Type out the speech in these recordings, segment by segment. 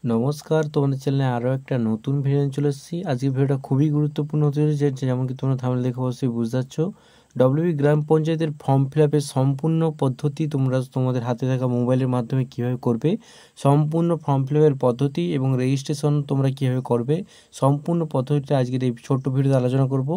নমস্কার, তোমাদের চ্যানেলে আরও একটা নতুন ভিডিও নিয়ে চলে এসেছি। আজকের ভিডিওটা খুবই গুরুত্বপূর্ণ হতে চলেছে, যেমন কি তোমরা থাম্বনেল দেখে অবশ্যই বুঝতে পারছো। ডব্লিউবি গ্রাম পঞ্চায়েতের ফর্ম ফিল আপের সম্পূর্ণ পদ্ধতি তোমরা তোমাদের হাতে থাকা মোবাইলের মাধ্যমে কীভাবে করবে, সম্পূর্ণ ফর্ম ফিল আপের পদ্ধতি এবং রেজিস্ট্রেশন তোমরা কীভাবে করবে, সম্পূর্ণ পদ্ধতিটা আজকের এই ছোট্ট ভিডিওতে আলোচনা করব।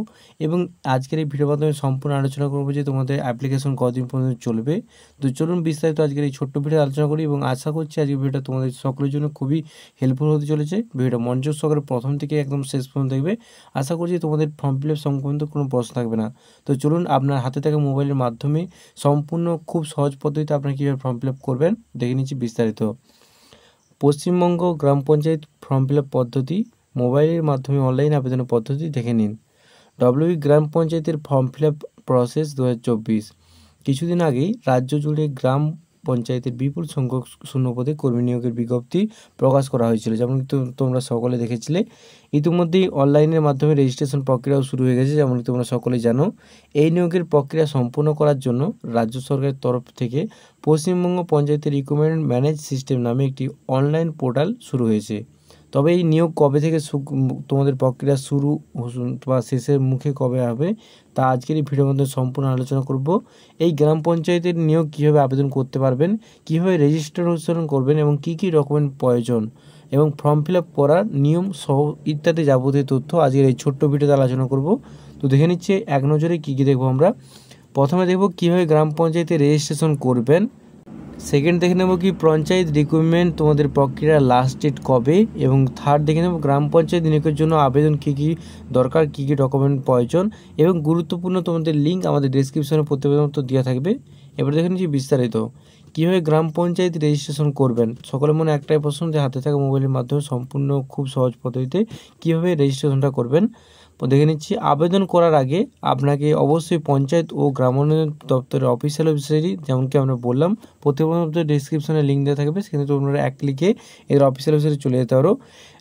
এবং আজকের এই ভিডিওর মাধ্যমে সম্পূর্ণ আলোচনা করবো যে তোমাদের অ্যাপ্লিকেশন কতদিন পর্যন্ত চলবে। তো চলুন বিস্তারিত আজকের এই ছোট্ট ভিডিও আলোচনা করি এবং আশা করছি আজকের ভিডিওটা তোমাদের সকলের জন্য খুবই হেল্পফুল হতে চলেছে। ভিডিওটা মনোযোগ সহকারে প্রথম থেকে একদম শেষ পর্যন্ত দেখবে। আশা করছি তোমাদের ফর্ম ফিল আপ সংক্রান্ত কোনো প্রশ্ন থাকবে না। তো চলুন আপনার হাতে থাকা মোবাইলের মাধ্যমে সম্পূর্ণ খুব সহজ পদ্ধতিতে আপনারা কীভাবে ফর্ম ফিল আপ করবেন দেখে নিচ্ছি বিস্তারিত। পশ্চিমবঙ্গ গ্রাম পঞ্চায়েত ফর্ম ফিল আপ পদ্ধতি, মোবাইলের মাধ্যমে অনলাইন আবেদনের পদ্ধতি দেখে নিন। ডব্লিউবি গ্রাম পঞ্চায়েতের ফর্ম ফিল আপ প্রসেস 2024। কিছুদিন আগেই রাজ্য জুড়ে গ্রাম পঞ্চায়েতের বিপুল সংখ্যক শূন্যপদে কর্মী নিয়োগের বিজ্ঞপ্তি প্রকাশ করা হয়েছিল, যেমন তোমরা সকলে দেখেছিলে। ইতিমধ্যেই অনলাইনের মাধ্যমে রেজিস্ট্রেশন প্রক্রিয়াও শুরু হয়ে গেছে, যেমন তোমরা সকলেই জানো। এই নিয়োগের প্রক্রিয়া সম্পূর্ণ করার জন্য রাজ্য সরকারের তরফ থেকে পশ্চিমবঙ্গ পঞ্চায়েতের রিক্রুটমেন্ট ম্যানেজ সিস্টেম নামে একটি অনলাইন পোর্টাল শুরু হয়েছে। তবে এই নিয়োগ কবে থেকে তোমাদের প্রক্রিয়া শুরু বা শেষের মুখে কবে হবে তা আজকের এই ভিডিওর মধ্যে সম্পূর্ণ আলোচনা করব। এই গ্রাম পঞ্চায়েতের নিয়োগ কীভাবে আবেদন করতে পারবেন, কীভাবে রেজিস্ট্রেশন করবেন এবং কী কী ডকুমেন্ট প্রয়োজন এবং ফর্ম ফিল আপ করার নিয়ম সহ ইত্যাদি যাবতীয় তথ্য আজকের এই ছোট্ট ভিডিওতে আলোচনা করব। তো দেখে নিচ্ছে এক নজরে কী কী দেখবো আমরা। প্রথমে দেখব কীভাবে গ্রাম পঞ্চায়েতে রেজিস্ট্রেশন করবেন। সেকেন্ড দেখে নেব কি পঞ্চায়েত রিক্রুটমেন্ট তোমাদের প্রক্রিয়ার লাস্ট ডেট কবে, এবং থার্ড দেখে নেব গ্রাম পঞ্চায়েত নিয়োগের জন্য আবেদন কী কী দরকার, কী কী ডকুমেন্ট প্রয়োজন এবং গুরুত্বপূর্ণ তোমাদের লিঙ্ক আমাদের ডেসক্রিপশনে প্রতিবেদন তো দেওয়া থাকবে। এবার দেখে নিচ্ছি বিস্তারিত কীভাবে গ্রাম পঞ্চায়েত রেজিস্ট্রেশন করবেন। সকলের মনে একটাই প্রশ্ন যে হাতে থাকা মোবাইলের মাধ্যমে সম্পূর্ণ খুব সহজ পদ্ধতিতে কীভাবে রেজিস্ট্রেশনটা করবেন দেখে নিচ্ছি। আবেদন করার আগে আপনাকে অবশ্যই পঞ্চায়েত ও গ্রামোন্নয়ন দপ্তরের অফিসিয়াল ওয়েবসাইটে, যেমনকি আমরা বললাম প্রতিবেদন ডেসক্রিপশনে লিঙ্ক দেওয়া থাকবে, সেখানে তোমরা এক ক্লিকে এর অফিসিয়াল ওয়েবসাইটে চলে যেতে পারো।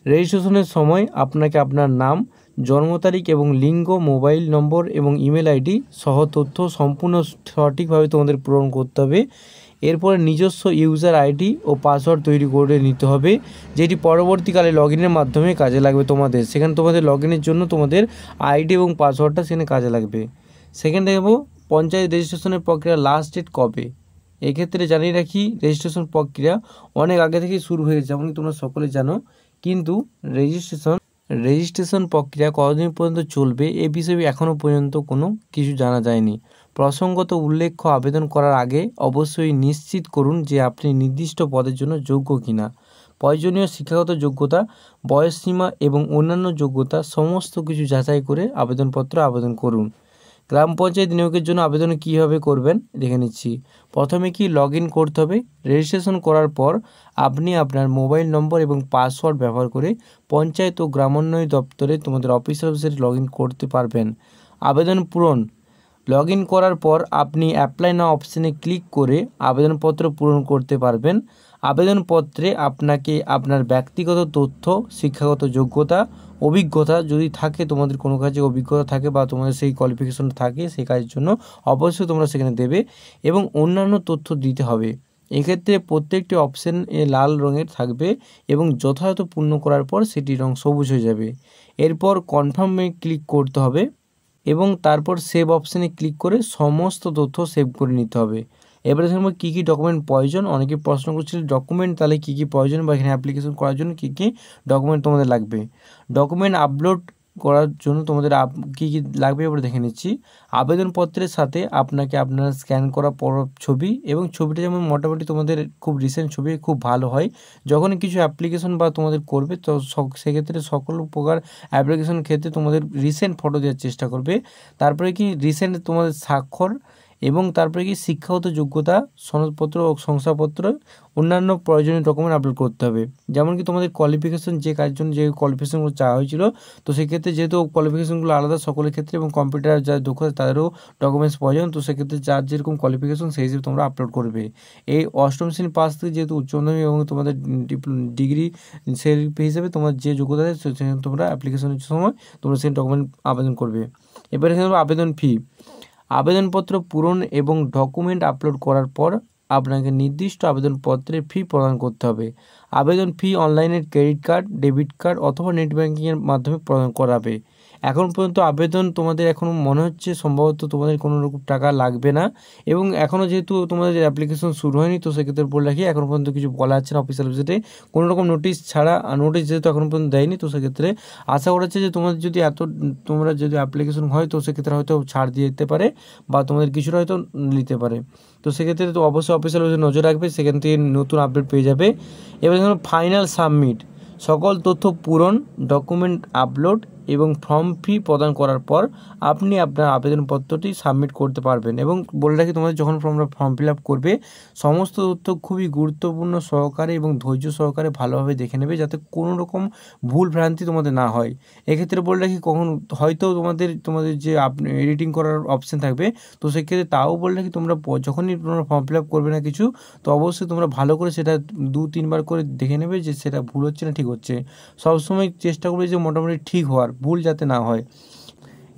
রেজিস্ট্রেশনের সময় আপনাকে আপনার নাম, জন্ম তারিখ এবং লিঙ্গ, মোবাইল নম্বর এবং ইমেল আইডি সহ তথ্য সম্পূর্ণ সঠিকভাবে তোমাদের পূরণ করতে হবে। এরপরে নিজস্ব ইউজার আইডি ও পাসওয়ার্ড তৈরি করে নিতে হবে, যেটি পরবর্তীকালে লগ ইনের মাধ্যমে কাজে লাগবে তোমাদের। সেখানে তোমাদের লগ ইনের জন্য তোমাদের আইডি এবং পাসওয়ার্ডটা সেখানে কাজে লাগবে। সেকেন্ড দেখব পঞ্চায়েত রেজিস্ট্রেশনের প্রক্রিয়া লাস্ট ডেট কবে। এক্ষেত্রে জানিয়ে রাখি রেজিস্ট্রেশন প্রক্রিয়া অনেক আগে থেকেই শুরু হয়েছে, যেমন তোমরা সকলে জানো, কিন্তু রেজিস্ট্রেশন প্রক্রিয়া কতদিন পর্যন্ত চলবে এ বিষয়ে এখনও পর্যন্ত কোনো কিছু জানা যায়নি। প্রসঙ্গত উল্লেখ্য, আবেদন করার আগে অবশ্যই নিশ্চিত করুন যে আপনি নির্দিষ্ট পদের জন্য যোগ্য কিনা। প্রয়োজনীয় শিক্ষাগত যোগ্যতা, বয়সসীমা এবং অন্যান্য যোগ্যতা সমস্ত কিছু যাচাই করে আবেদনপত্র আবেদন করুন। গ্রাম পঞ্চায়েত নিয়োগের জন্য আবেদন কীভাবে করবেন দেখে নিচ্ছি। প্রথমে কি লগ ইন করতে হবে। রেজিস্ট্রেশন করার পর আপনি আপনার মোবাইল নম্বর এবং পাসওয়ার্ড ব্যবহার করে পঞ্চায়েত ও গ্রামোন্নয়ন দপ্তরে তোমাদের অফিসিয়াল ওয়েবসাইটে লগ ইন করতে পারবেন। আবেদন পূরণ। লগ ইন করার পর আপনি অ্যাপ্লাই নাও অপশানে ক্লিক করে আবেদনপত্র পূরণ করতে পারবেন। আবেদনপত্রে আপনাকে আপনার ব্যক্তিগত তথ্য, শিক্ষাগত যোগ্যতা, অভিজ্ঞতা যদি থাকে, তোমাদের কোনো কাজে অভিজ্ঞতা থাকে বা তোমাদের সেই কোয়ালিফিকেশন থাকে সেই কাজের জন্য অবশ্যই তোমরা সেখানে দেবে এবং অন্যান্য তথ্য দিতে হবে। এক্ষেত্রে প্রত্যেকটি অপশান লাল রঙের থাকবে এবং যথাযথ পূর্ণ করার পর সেটি রং সবুজ হয়ে যাবে। এরপর কনফার্মে ক্লিক করতে হবে এবং তারপর সেভ অপশানে ক্লিক করে সমস্ত তথ্য সেভ করে নিতে হবে। এবারে দেখব কী কী ডকুমেন্ট প্রয়োজন। অনেকে প্রশ্ন করছিল ডকুমেন্ট তাহলে কী কী প্রয়োজন বা এখানে অ্যাপ্লিকেশন করার জন্য কী কী ডকুমেন্ট তোমাদের লাগবে। ডকুমেন্ট আপলোড করার জন্য তোমাদের কী কী লাগবে এবার দেখে নিচ্ছি। আবেদনপত্রের সাথে আপনাকে আপনার স্ক্যান করা ছবি, এবং ছবিটা যেমন মোটামুটি তোমাদের খুব রিসেন্ট ছবি খুব ভালো হয়। যখনই কিছু অ্যাপ্লিকেশন বা তোমাদের করবে তো সেক্ষেত্রে সকল প্রকার অ্যাপ্লিকেশনের ক্ষেত্রে তোমাদের রিসেন্ট ফটো দেওয়ার চেষ্টা করবে। তারপরে কি রিসেন্ট তোমাদের স্বাক্ষর, এবং তারপরে কি শিক্ষাগত যোগ্যতা, সনদপত্র ও শংসাপত্র, অন্যান্য প্রয়োজনীয় ডকুমেন্ট আপলোড করতে হবে। যেমন কি তোমাদের কোয়ালিফিকেশন, যে কাজের জন্য যে কোয়ালিফিকেশনগুলো চাওয়া হয়েছিল, তো সেক্ষেত্রে যেহেতু কোয়ালিফিকেশনগুলো আলাদা সকলের ক্ষেত্রে এবং কম্পিউটার যা দক্ষতা তাদেরও ডকুমেন্টস প্রয়োজন, তো সেক্ষেত্রে যার যেরকম কোয়ালিফিকেশন সেই হিসেবে তোমরা আপলোড করবে। এই অষ্টম শ্রেণী পাস থেকে যেহেতু উচ্চ মাধ্যমিক এবং তোমাদের ডিগ্রি সেই হিসেবে তোমার যে যোগ্যতা আছে সেখানে তোমরা অ্যাপ্লিকেশনের সময় তোমরা সেই ডকুমেন্ট আবেদন করবে। এবারে আবেদন ফি। আবেদনপত্র পূরণ এবং ডকুমেন্ট আপলোড করার পর আপনাকে নির্দিষ্ট আবেদনপত্রের ফি প্রদান করতে হবে। আবেদন ফি অনলাইনের ক্রেডিট কার্ড, ডেবিট কার্ড অথবা নেট ব্যাঙ্কিংয়ের মাধ্যমে প্রদান করাবে। এখন পর্যন্ত আবেদন তোমাদের এখনও মনে হচ্ছে সম্ভবত তোমাদের কোনো রকম টাকা লাগবে না, এবং এখনও যেহেতু তোমাদের অ্যাপ্লিকেশন শুরু হয়নি, তো সেক্ষেত্রে বলে রাখি এখনও পর্যন্ত কিছু বলা যাচ্ছে না অফিসিয়াল ওয়েবসাইটে কোনো রকম নোটিশ ছাড়া। নোটিশ যেহেতু এখনও পর্যন্ত দেয়নি, তো সেক্ষেত্রে আশা করা যাচ্ছে যে তোমাদের যদি তোমরা যদি অ্যাপ্লিকেশন হয়, তো সেক্ষেত্রে হয়তো ছাড় দিয়ে দিতে পারে বা তোমাদের কিছুটা হয়তো নিতে পারে। তো সেক্ষেত্রে তো অবশ্যই অফিসিয়াল ওয়েবসাইটে নজর রাখবে, সেখান থেকে নতুন আপডেট পেয়ে যাবে। এবার দেখুন ফাইনাল সাবমিট, সকল তথ্য পূরণ, ডকুমেন্ট আপলোড এবং ফর্ম ফি প্রদান করার পর আপনি আপনার আবেদনপত্রটি সাবমিট করতে পারবেন। এবং বলে রাখি তোমাদের যখন তোমরা ফর্ম ফিল আপ করবে সমস্ত তথ্য খুবই গুরুত্বপূর্ণ সহকারে এবং ধৈর্য সহকারে ভালোভাবে দেখে নেবে, যাতে কোনো রকম ভুল ভ্রান্তি তোমাদের না হয়। এক্ষেত্রে বলে রাখি কখন হয়তো তোমাদের যে এডিটিং করার অপশান থাকবে, তো সেক্ষেত্রে তাও বলে রাখি তোমরা যখনই তোমরা ফর্ম ফিল আপ করবে না কিছু, তো অবশ্যই তোমরা ভালো করে সেটা 2-3 বার করে দেখে নেবে যে সেটা ভুল হচ্ছে না ঠিক হচ্ছে। সবসময় চেষ্টা করবে যে মোটামুটি ঠিক হওয়ার, ভুল যাতে না হয়।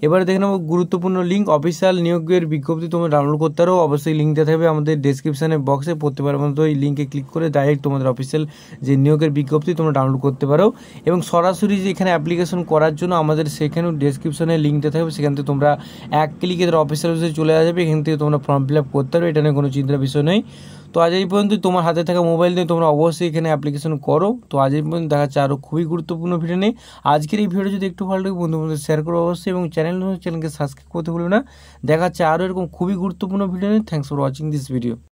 এবারে দেখে নেব গুরুত্বপূর্ণ লিঙ্ক, অফিসিয়াল নিয়োগের বিজ্ঞপ্তি তোমরা ডাউনলোড করতে পারো। অবশ্যই লিঙ্ক দেওয়া থাকবে আমাদের ডেসক্রিপশানে বক্সে, প্রত্যেকবার মতো এই লিঙ্কে ক্লিক করে ডাইরেক্ট তোমাদের অফিসিয়াল যে নিয়োগের বিজ্ঞপ্তি তোমরা ডাউনলোড করতে পারো। এবং সরাসরি যে এখানে অ্যাপ্লিকেশন করার জন্য আমাদের সেখানেও ডেসক্রিপশানে লিঙ্ক দেওয়া থাকবে, সেখান থেকে তোমরা এক ক্লিকে তার অফিসিয়াল ওয়েবসাইটে চলে যাবে, এখান থেকে তোমরা ফর্ম ফিল আপ করতে পারো, এটা নিয়ে কোনো চিন্তার বিষয় নেই। তো আজ এই পর্যন্ত, তোমার হাতে থাকা মোবাইল দিয়ে তোমরা অবশ্যই এখানে অ্যাপ্লিকেশন করো। তো আজ এই পর্যন্ত, দেখা যাচ্ছে আরও খুবই গুরুত্বপূর্ণ ভিডিও নেই। আজকের এই ভিডিও যদি একটু ভালো লাগে বন্ধুদের শেয়ার করো অবশ্যই, এবং চ্যানেলকে সাবস্ক্রাইব করতে ভুলবে না। দেখা যাচ্ছে আরও এরকম খুবই গুরুত্বপূর্ণ ভিডিও নেই। Thanks for watching this video.